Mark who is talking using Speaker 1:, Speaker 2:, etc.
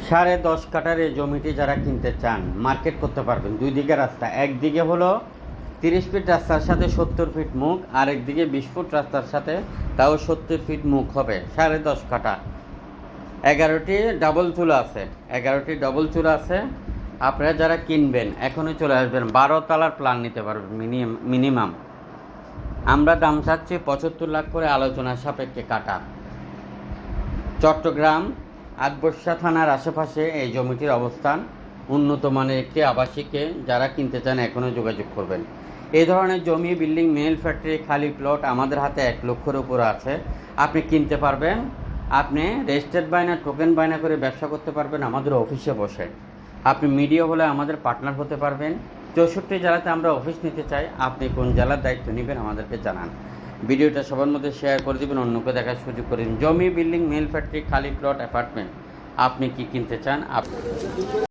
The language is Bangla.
Speaker 1: 10.5 কাঠার এই জমিটি যারা কিনতে চান মার্কেট করতে পারবেন। দুই দিকে রাস্তা, একদিকে হলো 30 ফিট রাস্তার সাথে 70 ফিট মুখ, আর একদিকে 20 ফুট রাস্তার সাথে তাও 70 ফিট মুখ হবে। 10.5 কাঠা, 11টি ডাবল চুলা আছে, 11টি ডাবল চুলা আছে। আপনারা যারা কিনবেন এখনই চলে আসবেন, 12 তলার প্ল্যান নিতে পারবেন মিনিমাম। আমরা দাম চাচ্ছি 75 লাখ করে, আলোচনার সাপেক্ষে কাটা। চট্টগ্রাম আকবর্ষা থানার আশেপাশে এই জমিটির অবস্থান। উন্নত মানের একটি আবাসিকে যারা কিনতে চান এখনও যোগাযোগ করবেন। এই ধরনের জমি, বিল্ডিং, মিল, ফ্যাক্টরি, খালি প্লট আমাদের হাতে 1 লক্ষের উপরে আছে। আপনি কিনতে পারবেন, আপনি রেজিস্টার্ড বায়না, টোকেন বায়না করে ব্যবসা করতে পারবেন আমাদের অফিসে বসে। আপনি মিডিয়া হলে আমাদের পার্টনার হতে পারবেন। 64 জেলাতে আমরা অফিস নিতে চাই। আপনি কোন জেলার দায়িত্ব নেবেন আমাদেরকে জানান। ভিডিওটা সবার মধ্যে শেয়ার করে দেবেন, অন্যকে দেখার সুযোগ করে দিন। জমি, বিল্ডিং, মিল, ফ্যাক্টরি, খালি প্লট, অ্যাপার্টমেন্ট আপনি কি কিনতে চান?